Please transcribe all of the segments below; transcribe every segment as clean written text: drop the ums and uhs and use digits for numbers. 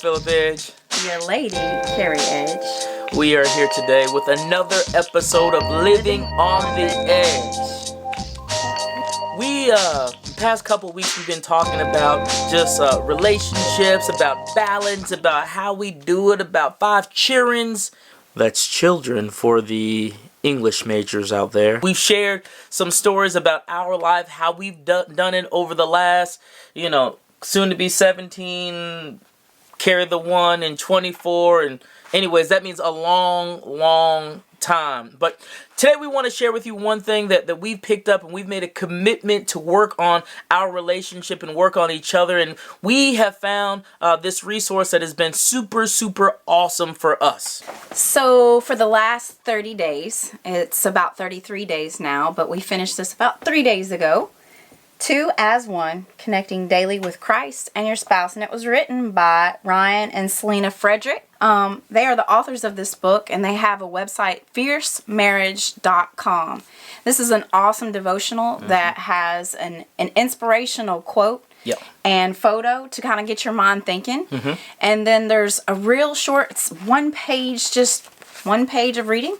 Phillip Edge. Your lady, Carrie Edge. We are here today with another episode of Living on the Edge. Past couple weeks we've been talking about just relationships, about balance, about how we do it, about 5 cheerings. That's children for the English majors out there. We've shared some stories about our life, how we've done it over the last, soon to be 17, carry the 1 and 24, and anyways, that means a long time. But today we want to share with you one thing that we've picked up, and we've made a commitment to work on our relationship and work on each other, and we have found this resource that has been super awesome for us. So for the last 30 days, it's about 33 days now, but we finished this about 3 days ago. 2 as 1, connecting daily with Christ and your spouse. And it was written by Ryan and Selena Frederick. They are the authors of this book, and they have a website, fiercemarriage.com. This is an awesome devotional that has an inspirational quote and photo to kind of get your mind thinking. And then there's a real short, it's just one page of reading.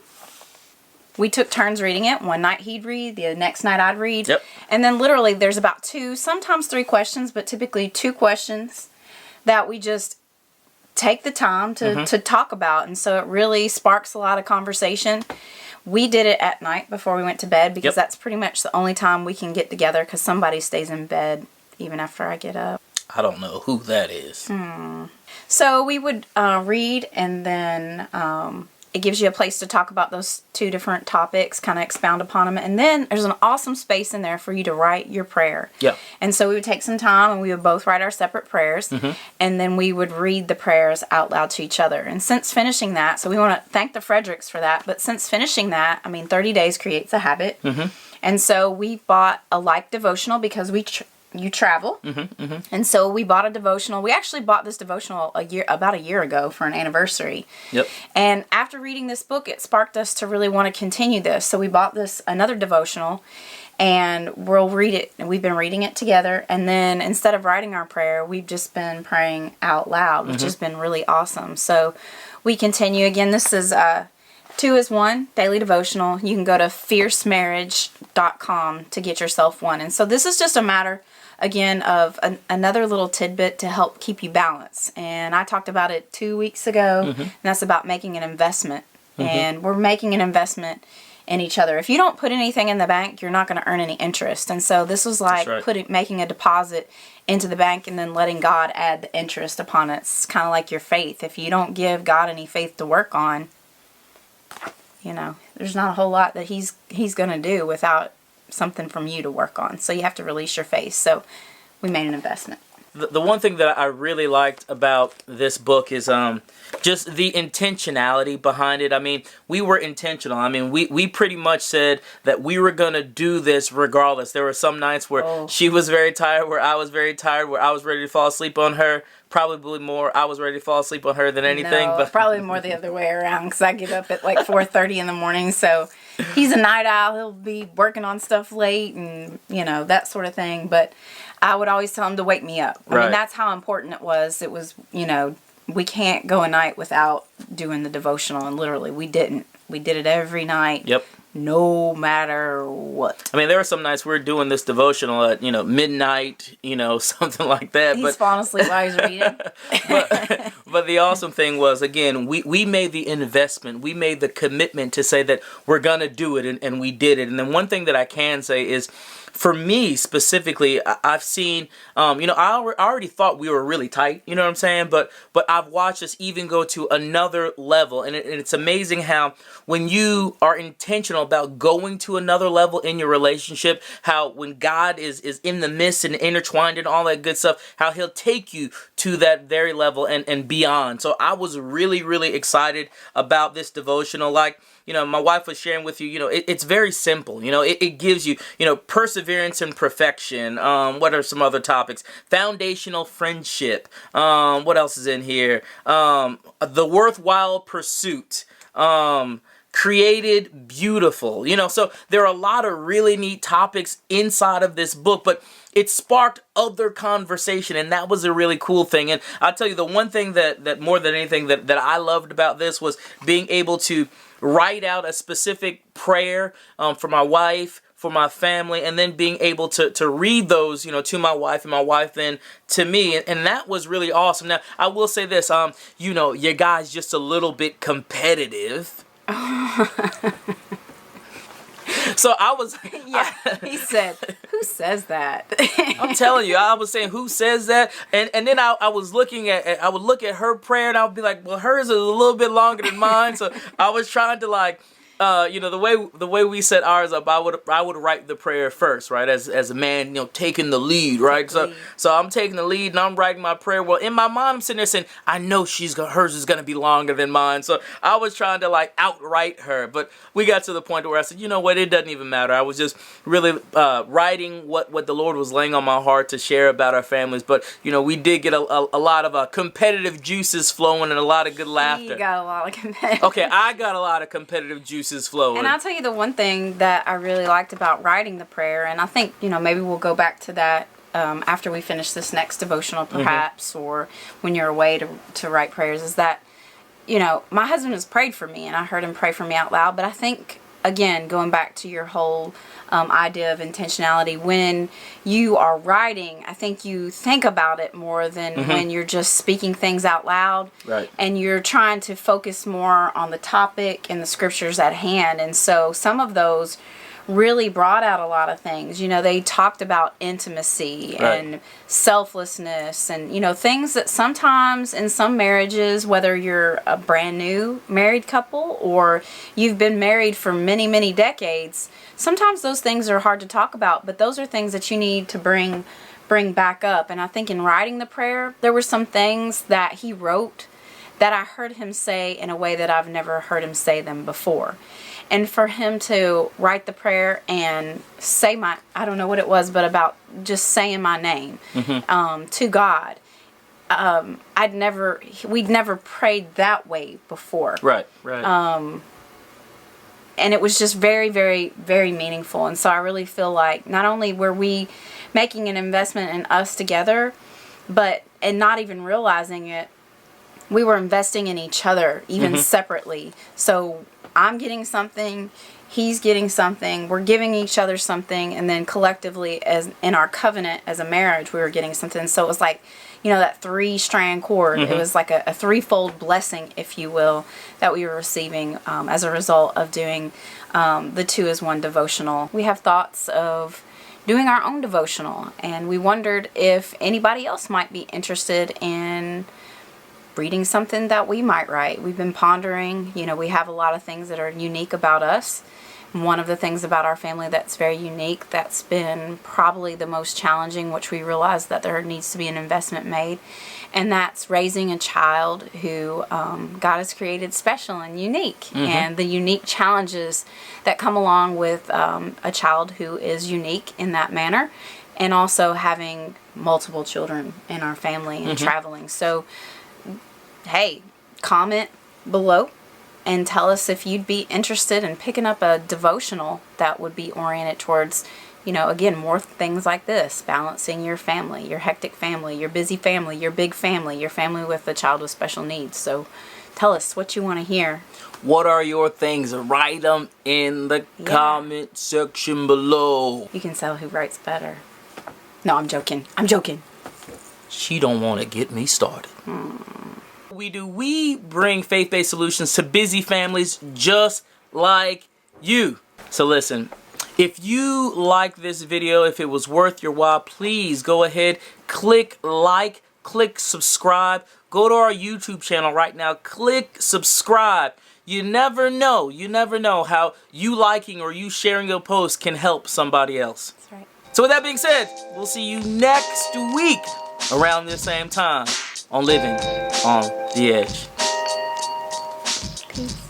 We took turns reading it. One night he'd read, the next night I'd read. And then literally there's about 2, sometimes 3 questions, but typically 2 questions that we just take the time to talk about. And so it really sparks a lot of conversation. We did it at night before we went to bed because that's pretty much the only time we can get together because somebody stays in bed even after I get up. I don't know who that is. So we would read, and then it gives you a place to talk about those 2 different topics, kind of expound upon them. And then there's an awesome space in there for you to write your prayer. And so we would take some time and we would both write our separate prayers. And then we would read the prayers out loud to each other. And since finishing that, so we want to thank the Fredericks for that. But since finishing that, 30 days creates a habit. And so we bought a devotional because you travel. And so we bought a devotional. We actually bought this devotional about a year ago for an anniversary. And after reading this book, it sparked us to really want to continue this. So we bought another devotional, and we'll read it. And we've been reading it together. And then instead of writing our prayer, we've just been praying out loud, which has been really awesome. So we continue. Again, this is 2 as 1 daily devotional. You can go to fiercemarriage.com to get yourself one. And so this is just a matter, again, of another little tidbit to help keep you balanced. And I talked about it 2 weeks ago, and that's about making an investment. And we're making an investment in each other. If you don't put anything in the bank, you're not going to earn any interest. And so this was like making a deposit into the bank and then letting God add the interest upon it. It's kind of like your faith. If you don't give God any faith to work on, there's not a whole lot that he's going to do without something from you to work on. So you have to release your faith. So we made an investment. The one thing that I really liked about this book is just the intentionality behind it. We were intentional. We pretty much said that we were going to do this regardless. There were some nights where she was very tired, where I was very tired, where I was ready to fall asleep on her. Probably more I was ready to fall asleep on her than anything. No, but probably more the other way around because I get up at 4:30 in the morning. So he's a night owl. He'll be working on stuff late and, that sort of thing. But I would always tell him to wake me up. That's how important it was. It was, we can't go a night without doing the devotional. And literally, we didn't. We did it every night. No matter what. There were some nights we were doing this devotional at, midnight, something like that. He's falling asleep while he's reading. but the awesome thing was, again, we made the investment. We made the commitment to say that we're going to do it, and we did it. And then one thing that I can say is, for me specifically, I've seen, I already thought we were really tight, you know what I'm saying? But I've watched us even go to another level. And it's amazing how when you are intentional about going to another level in your relationship, how when God is in the midst and intertwined and all that good stuff, how he'll take you to that very level and beyond. So I was really excited about this devotional. My wife was sharing with you, it's very simple. It gives you, perseverance and perfection. What are some other topics? Foundational friendship. What else is in here? The worthwhile pursuit. created beautiful. So there are a lot of really neat topics inside of this book, but it sparked other conversation, and that was a really cool thing. And I'll tell you, the one thing that more than anything that I loved about this was being able to write out a specific prayer for my wife, for my family, and then being able to read those, to my wife, and my wife then to me, and that was really awesome. Now, I will say this, your guy's just a little bit competitive. So I was... Yeah, he said, who says that? I'm telling you, I was saying, who says that? And then I would look at her prayer, and I would be like, well, hers is a little bit longer than mine. So I was trying to the way we set ours up, I would write the prayer first, right? As a man, taking the lead, right? So I'm taking the lead and I'm writing my prayer. Well, in my mind, I'm sitting there saying, I know hers is gonna be longer than mine. So I was trying to outwrite her, but we got to the point where I said, you know what? It doesn't even matter. I was just really writing what the Lord was laying on my heart to share about our families. But we did get a lot of competitive juices flowing and a lot of good laughter. You got a lot of competitive. Okay, I got a lot of competitive juices flowing. And I'll tell you the one thing that I really liked about writing the prayer, and I think, maybe we'll go back to that after we finish this next devotional perhaps, or when you're away to write prayers, is that, my husband has prayed for me, and I heard him pray for me out loud, but I think, again, going back to your whole idea of intentionality, when you are writing, I think you think about it more than when you're just speaking things out loud. Right. And you're trying to focus more on the topic and the scriptures at hand. And so some of those really brought out a lot of things. They talked about intimacy and selflessness and, things that sometimes in some marriages, whether you're a brand new married couple or you've been married for many, many decades, sometimes those things are hard to talk about, but those are things that you need to bring back up. And I think in writing the prayer, there were some things that he wrote that I heard him say in a way that I've never heard him say them before. And for him to write the prayer and say I don't know what it was, but about just saying my name to God. We'd never prayed that way before. Right. And it was just very, very, very meaningful. And so I really feel like not only were we making an investment in us together, and not even realizing it, we were investing in each other, even separately. So I'm getting something, he's getting something, we're giving each other something, and then collectively, as in our covenant as a marriage, we were getting something. So it was like, that 3-strand cord. It was like a threefold blessing, if you will, that we were receiving as a result of doing the 2 as 1 devotional. We have thoughts of doing our own devotional, and we wondered if anybody else might be interested in reading something that we might write. We've been pondering, we have a lot of things that are unique about us. One of the things about our family that's very unique, that's been probably the most challenging, which we realize that there needs to be an investment made, and that's raising a child who God has created special and unique, and the unique challenges that come along with a child who is unique in that manner, and also having multiple children in our family and traveling. So hey, comment below and tell us if you'd be interested in picking up a devotional that would be oriented towards, again, more things like this, balancing your family, your hectic family, your busy family, your big family, your family with a child with special needs. So tell us what you want to hear. What are your things? Write them in the comment section below. You can tell who writes better. No, I'm joking. She don't want to get me started. We bring faith-based solutions to busy families just like you. So listen, if you like this video, if it was worth your while, please go ahead, click like, click subscribe. Go to our YouTube channel right now, click subscribe. You never know how you liking or you sharing your post can help somebody else. That's right. So with that being said, we'll see you next week around this same time on Living on the Edge. Peace.